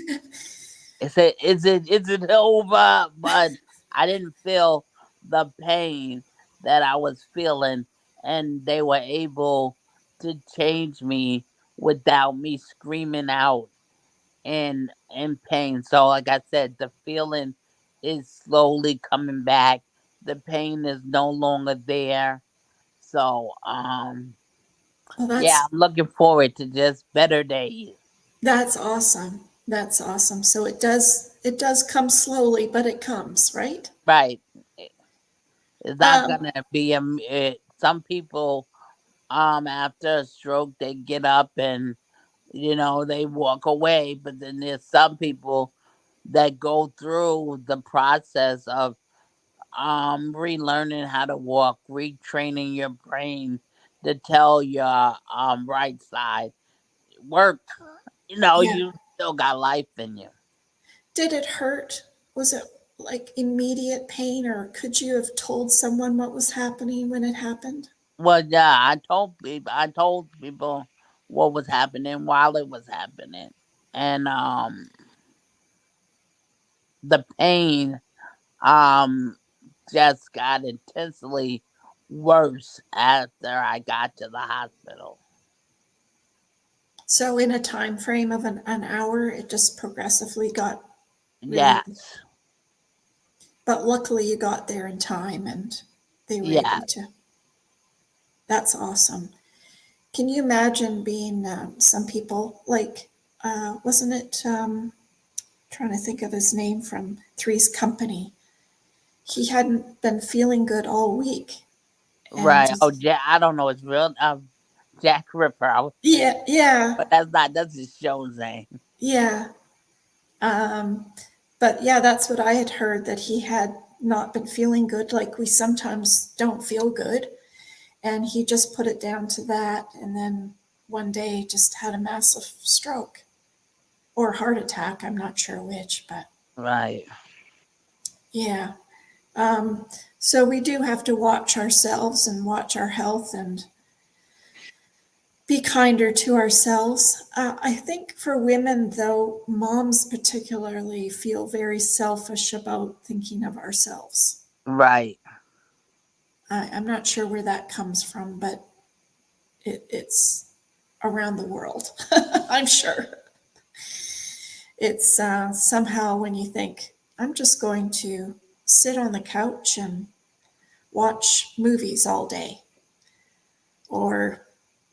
is it over? But I didn't feel the pain that I was feeling, and they were able to change me without me screaming out in pain. So, like I said, the feeling is slowly coming back. The pain is no longer there. So, Well, Yeah, I'm looking forward to just better days. that's awesome. That's awesome. So it does come slowly, but it comes, right? Right. It's not Um, gonna be some people after a stroke they get up and they walk away, but then there's some people that go through the process of relearning how to walk, retraining your brain to tell your right side work. yeah. You still got life in you. Did it hurt? Was it like immediate pain, or could you have told someone what was happening when it happened? Well, yeah, I told people what was happening while it was happening, and the pain um just got intensely worse after I got to the hospital. So, in a time frame of an hour, it just progressively got really. Yes, But luckily, you got there in time, and they were yeah, able to. That's awesome. Can you imagine being some people like, wasn't it? Trying to think of his name from Three's Company. He hadn't been feeling good all week, and right. Oh, just I don't know. It's real. Jack Ripper. yeah, yeah, But that's not. That's his show's name. yeah. Um, but yeah, that's what I had heard, that he had not been feeling good, like we sometimes don't feel good, and he just put it down to that, and then one day just had a massive stroke or heart attack. I'm not sure which, but Right. yeah. Um, so we do have to watch ourselves and watch our health and be kinder to ourselves. I think for women, though, moms particularly feel very selfish about thinking of ourselves. Right. I'm not sure where that comes from, but it's around the world. I'm sure. It's somehow when you think, I'm just going to sit on the couch and watch movies all day, or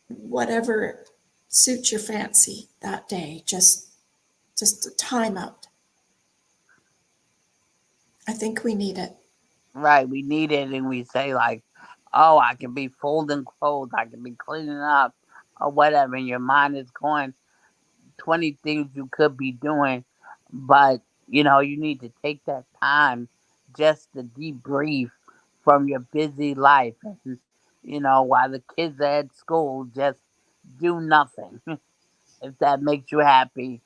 whatever suits your fancy that day, just a time out. I think we need it. Right. We need it, and we say like, "Oh, I can be folding clothes. I can be cleaning up, or whatever." And your mind is going 20 things you could be doing, but you need to take that time just to debrief from your busy life, and while the kids are at school, just do nothing. If that makes you happy,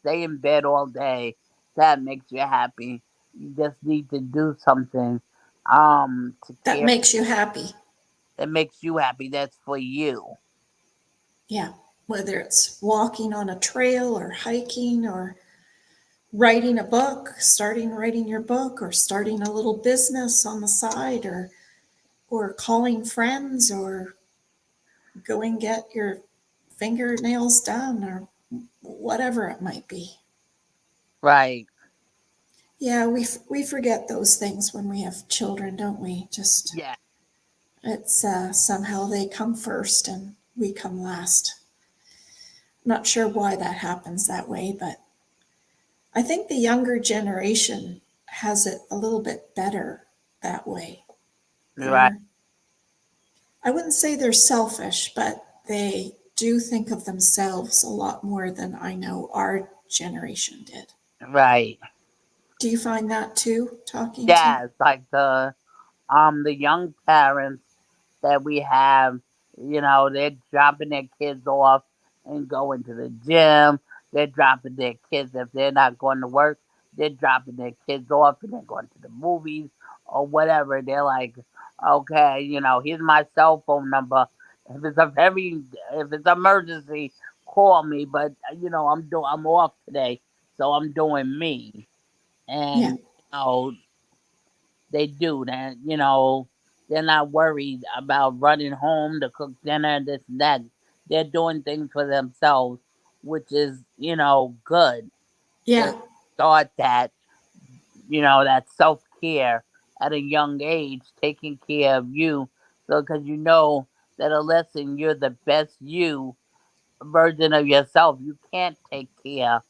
stay in bed all day. That makes you happy. You just need to do something to That care makes you happy. that makes you happy. That's for you. Yeah. Whether it's walking on a trail or hiking or writing a book, starting writing your book, or starting a little business on the side, or calling friends, or going get your fingernails done, or whatever it might be. Right. Yeah, we forget those things when we have children, don't we? Just Yeah. it's somehow they come first and we come last. Not sure why that happens that way, but I think the younger generation has it a little bit better that way. Right. They're, I wouldn't say they're selfish, but they do think of themselves a lot more than I know our generation did. Right. Do you find that too, talking to? Yeah. It's like the young parents that we have, they're dropping their kids off and going to the gym. They're dropping their kids if they're not going to work. They're dropping their kids off and they're going to the movies or whatever. They're like, okay, here's my cell phone number. If it's emergency, call me. But I'm off today, so I'm doing me. Yeah, And they do that. They're not worried about running home to cook dinner, this and that. They're doing things for themselves, which is, good to yeah, start that self care at a young age, taking care of you. So, because that unless you're the best you version of yourself, you can't take care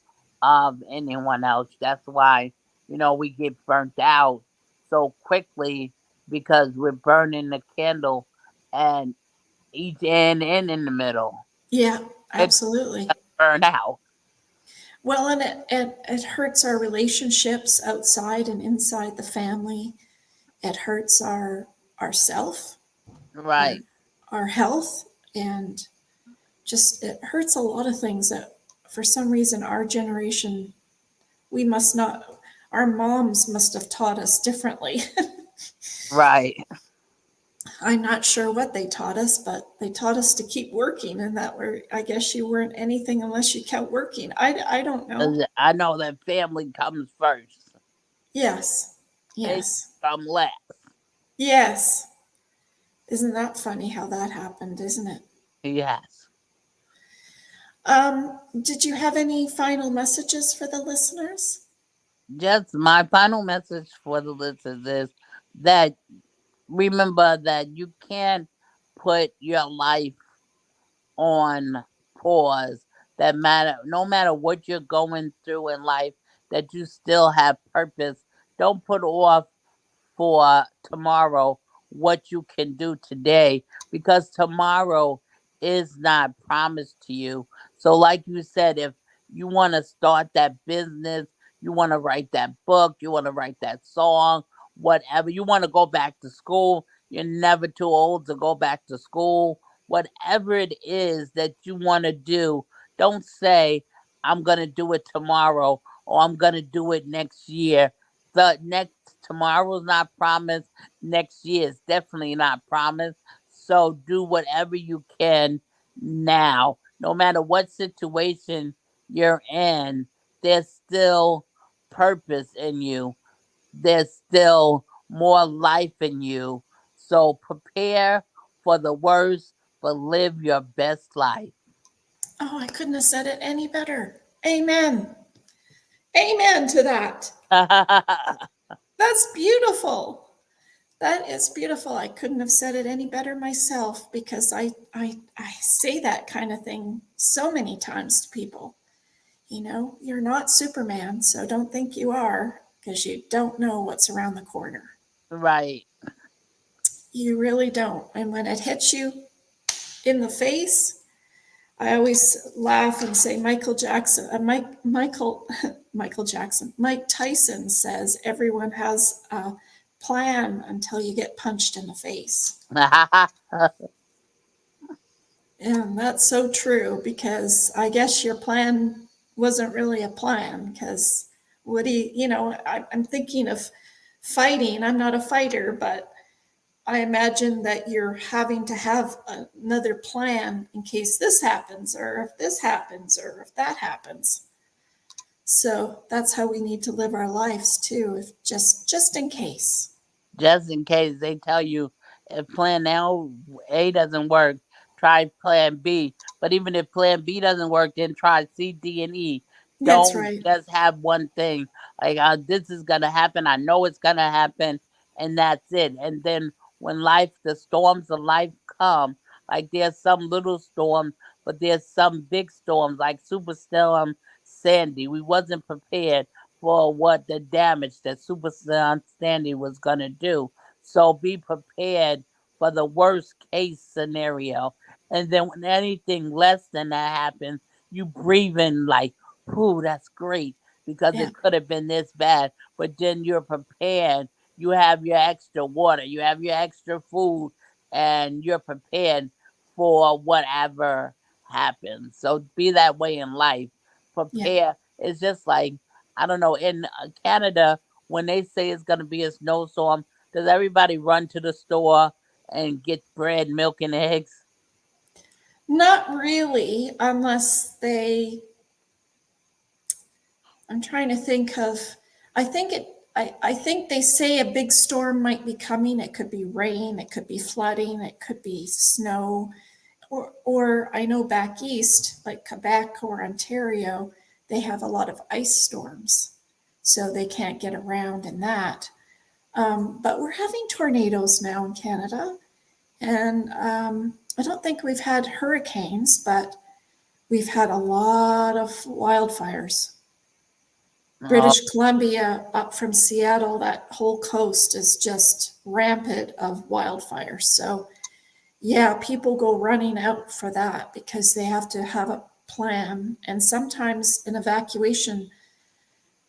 of anyone else. That's why, we get burnt out so quickly because we're burning the candle and each end and in the middle. Yeah, It absolutely. burn out. Well, and it hurts our relationships outside and inside the family. It hurts our self Right. and our health, and just it hurts a lot of things that for some reason our generation, we must not, our moms must have taught us differently. Right. I'm not sure what they taught us, but they taught us to keep working, and that were, I guess you weren't anything unless you kept working. I don't know. I know that family comes first. Yes. They Yes. come last. Yes. Isn't that funny how that happened, isn't it? Yes. Did you have any final messages for the listeners? Just my final message for the listeners is that remember that you can't put your life on pause. That matter, no matter what you're going through in life, that you still have purpose. Don't put off for tomorrow what you can do today, because tomorrow is not promised to you. So like you said, if you want to start that business, you want to write that book, you want to write that song, whatever, you want to go back to school, you're never too old to go back to school. Whatever it is that you want to do, don't say I'm going to do it tomorrow or I'm going to do it next year. The next tomorrow's not promised. Next year is definitely not promised. So do whatever you can now. No matter what situation you're in, there's still purpose in you. There's still more life in you. So prepare for the worst, but live your best life. Oh, I couldn't have said it any better. Amen. Amen to that. That's beautiful. That is beautiful. I couldn't have said it any better myself because I say that kind of thing so many times to people. You're not Superman, so don't think you are because you don't know what's around the corner. Right. You really don't. And when it hits you in the face, I always laugh and say Michael Jackson, Mike Tyson says everyone has a plan until you get punched in the face. And that's so true because I guess your plan wasn't really a plan because I'm thinking of fighting. I'm not a fighter, but I imagine that you're having to have another plan in case this happens, or if this happens, or if that happens. So that's how we need to live our lives too, if just in case. Just in case they tell you if plan A doesn't work, try plan B. But even if plan B doesn't work, then try C, D, and E. That's Don't right. just have one thing like this is gonna happen. I know it's gonna happen, and that's it. And then when the storms of life come, like there's some little storms, but there's some big storms like Superstorm Sandy. We wasn't prepared for what the damage that Superstorm Sandy was going to do. So be prepared for the worst case scenario. And then when anything less than that happens, you breathe in like, whew, that's great because Yeah. it could have been this bad. But then you're prepared. You have your extra water, you have your extra food, and you're prepared for whatever happens. So be that way in life. Yeah. Prepare. It's just like I don't know, in Canada, when they say it's going to be a snowstorm, does everybody run to the store and get bread, milk, and eggs? Not really, unless I'm trying to think of, I think it, I think they say a big storm might be coming. It could be rain, it could be flooding, it could be snow, or I know back east, like Quebec or Ontario, they have a lot of ice storms, so they can't get around in that. But we're having tornadoes now in Canada, and I don't think we've had hurricanes, but we've had a lot of wildfires. Oh, British Columbia, up from Seattle, that whole coast is just rampant of wildfires. So, yeah, people go running out for that because they have to have a plan. And sometimes an evacuation,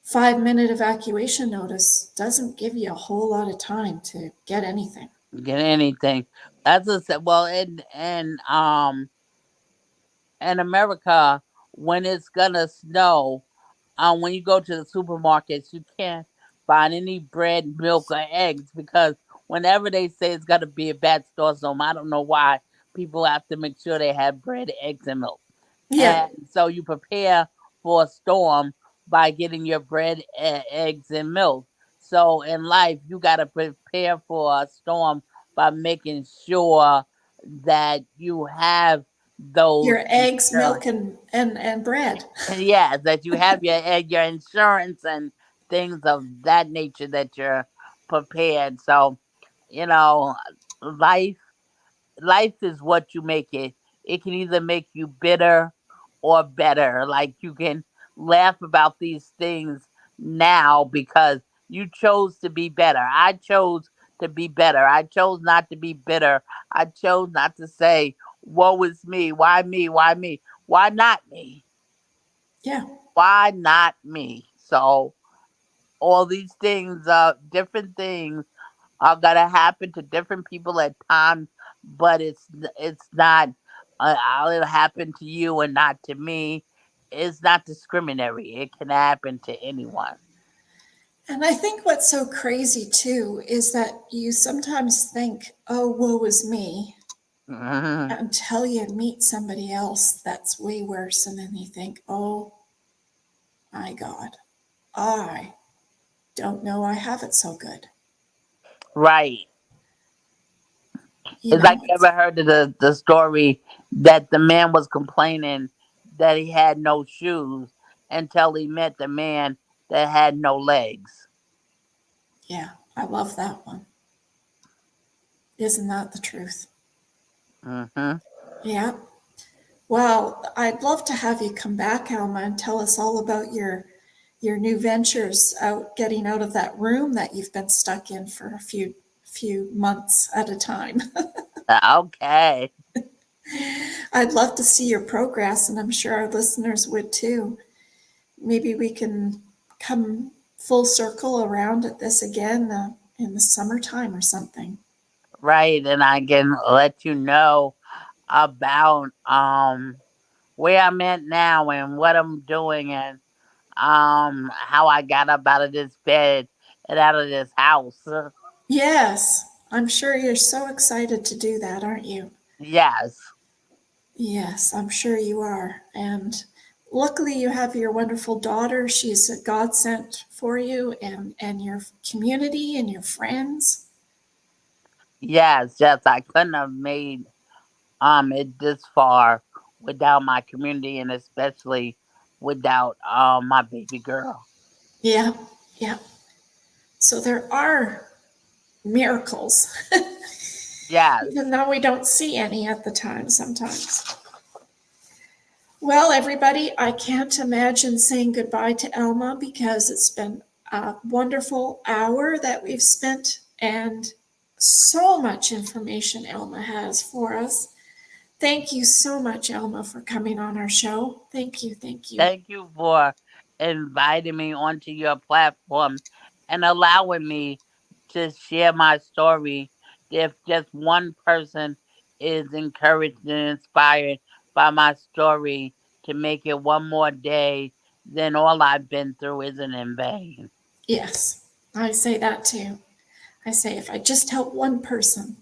5 minute evacuation notice doesn't give you a whole lot of time to get anything. get anything. That's a well in America, when it's gonna snow, when you go to the supermarkets, you can't find any bread, milk, or eggs because whenever they say it's gonna be a bad snowstorm, I don't know why people have to make sure they have bread, eggs, and milk. Yeah, And so you prepare for a storm by getting your bread, eggs, and milk. So in life, you got to prepare for a storm by making sure that you have those your eggs, milk, insurance. and bread. And yeah, that you have your insurance and things of that nature that you're prepared. So, you know, life life is what you make it. It can either make you bitter or better. Like you can laugh about these things now because you chose to be better. I chose to be better. I chose not to be bitter. I chose not to say, woe is me. Why me? Why me? Why not me? Yeah. Why not me? So all these things, different things are gonna happen to different people at times, but it's not. It'll happen to you and not to me. It's not discriminatory. It can happen to anyone. And I think what's so crazy too is that you sometimes think, oh, woe is me, Mhm. until you meet somebody else that's way worse. And then you think, oh my God, I don't know I have it so good. Right. You It's like know, you ever heard of the story that the man was complaining that he had no shoes until he met the man that had no legs. yeah, I love that one. Isn't that the truth? Hmm. Yeah. Well, I'd love to have you come back, Alma, and tell us all about your new ventures out getting out of that room that you've been stuck in for a few months at a time. Okay. I'd love to see your progress, and I'm sure our listeners would too. Maybe we can come full circle around at this again in the summertime or something. Right. And I can let you know about where I'm at now and what I'm doing and how I got up out of this bed and out of this house. Yes, I'm sure you're so excited to do that, aren't you? Yes. Yes, I'm sure you are. And luckily, you have your wonderful daughter. She's a godsend for you and your community and your friends. Yes, yes. I couldn't have made it this far without my community and especially without my baby girl. Yeah, yeah. So there are miracles, even Yes. though we don't see any at the time sometimes. Well, everybody, I can't imagine saying goodbye to Elma because it's been a wonderful hour that we've spent and so much information Elma has for us. Thank you so much, Elma, for coming on our show. Thank you, thank you. Thank you for inviting me onto your platform and allowing me to share my story. If just one person is encouraged and inspired by my story to make it one more day, then all I've been through isn't in vain. Yes, I say that too. I say if I just help one person,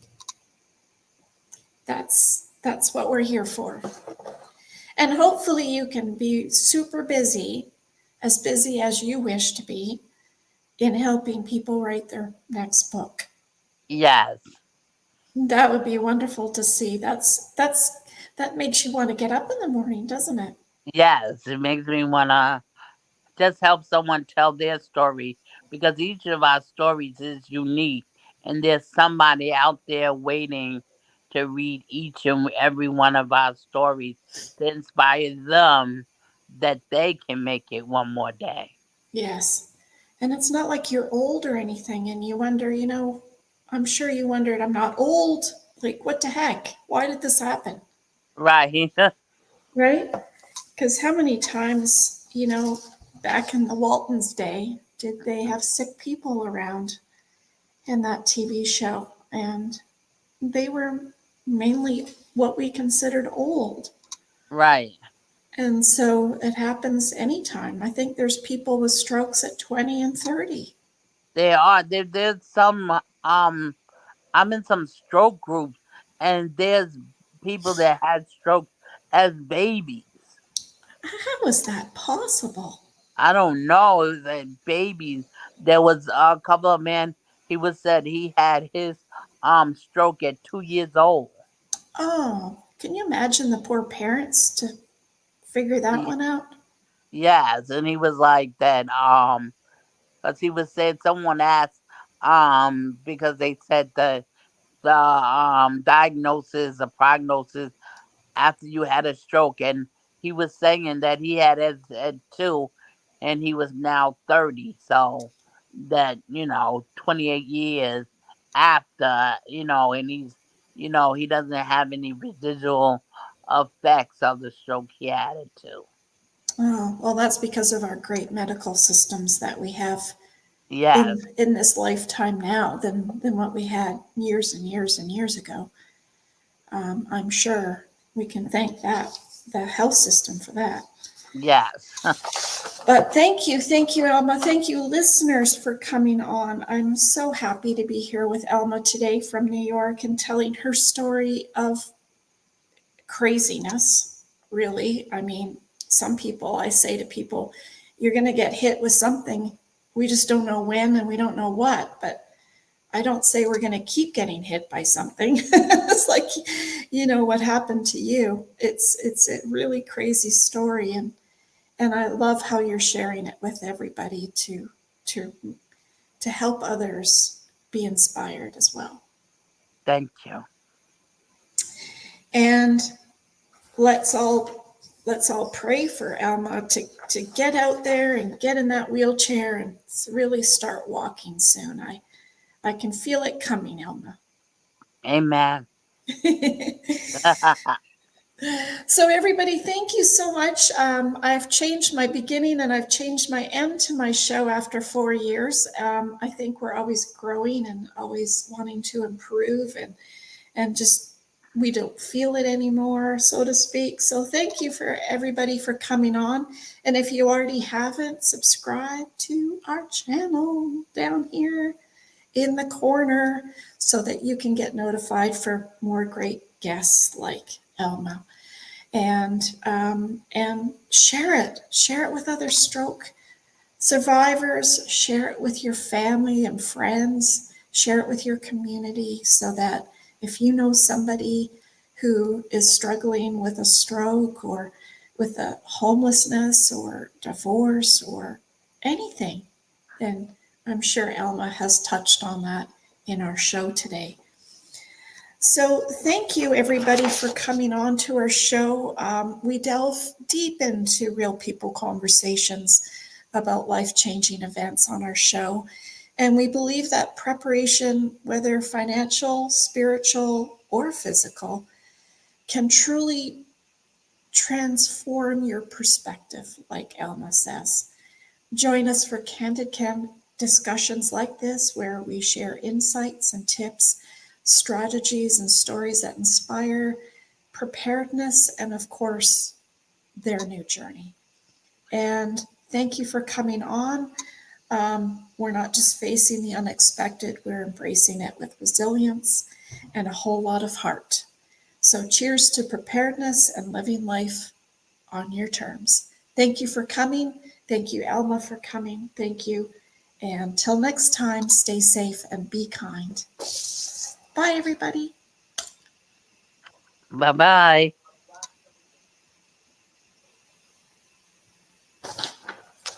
that's what we're here for. And hopefully you can be super busy as you wish to be, in helping people write their next book. Yes, That would be wonderful to see. That makes you want to get up in the morning, doesn't it? yes, it makes me want to just help someone tell their story because each of our stories is unique and there's somebody out there waiting to read each and every one of our stories to inspire them that they can make it one more day. Yes. And it's not like you're old or anything, and you wonder, I'm sure you wondered, I'm not old. Like, what the heck? Why did this happen? Right. Right? Because how many times, back in the Waltons' day, did they have sick people around in that TV show? And they were mainly what we considered old. Right. And so it happens anytime. I think there's people with strokes at 20 and 30. There's some I'm in some stroke groups, and there's people that had strokes as babies. How is that possible? I don't know. It was like babies. There was a couple of men. He was said he had his stroke at 2 years old. Oh, can you imagine the poor parents to figure that Ye- one out? Yes, and he was like that. Because he was saying someone asked because they said the diagnosis, the prognosis after you had a stroke, and he was saying that he had it at 2, and he was now 30. So that 28 years after, and he doesn't have any residual effects of the stroke he had at 2. Oh, well, that's because of our great medical systems that we have Yes, in this lifetime now than what we had years and years and years ago. I'm sure we can thank the health system for that. yes. But thank you, Alma. Thank you, listeners, for coming on. I'm so happy to be here with Alma today from New York and telling her story of craziness, really. I mean, some people, I say to people, you're going to get hit with something. We just don't know when and we don't know what. But I don't say we're going to keep getting hit by something. It's like, what happened to you. It's a really crazy story. And I love how you're sharing it with everybody to, to help others be inspired as well. Thank you. And let's all pray for Alma to get out there and get in that wheelchair and really start walking soon. I can feel it coming, Alma. Amen. So everybody, thank you so much. I've changed my beginning and I've changed my end to my show after 4 years. I think we're always growing and always wanting to improve and just we don't feel it anymore, so to speak. So thank you for everybody for coming on. And if you already haven't, subscribe to our channel down here in the corner so that you can get notified for more great guests like Elma. And share it with other stroke survivors, share it with your family and friends, share it with your community so that if you know somebody who is struggling with a stroke or with a homelessness or divorce or anything, then I'm sure Elma has touched on that in our show today. So thank you everybody for coming on to our show. We delve deep into real people conversations about life-changing events on our show. And we believe that preparation, whether financial, spiritual, or physical, can truly transform your perspective, like Elma says. Join us for candid discussions like this, where we share insights and tips, strategies and stories that inspire preparedness and, of course, their new journey. And thank you for coming on. We're not just facing the unexpected, we're embracing it with resilience and a whole lot of heart. So cheers to preparedness and living life on your terms. Thank you for coming. Thank you, Alma, for coming. Thank you. And till next time, stay safe and be kind. Bye, everybody. Bye-bye.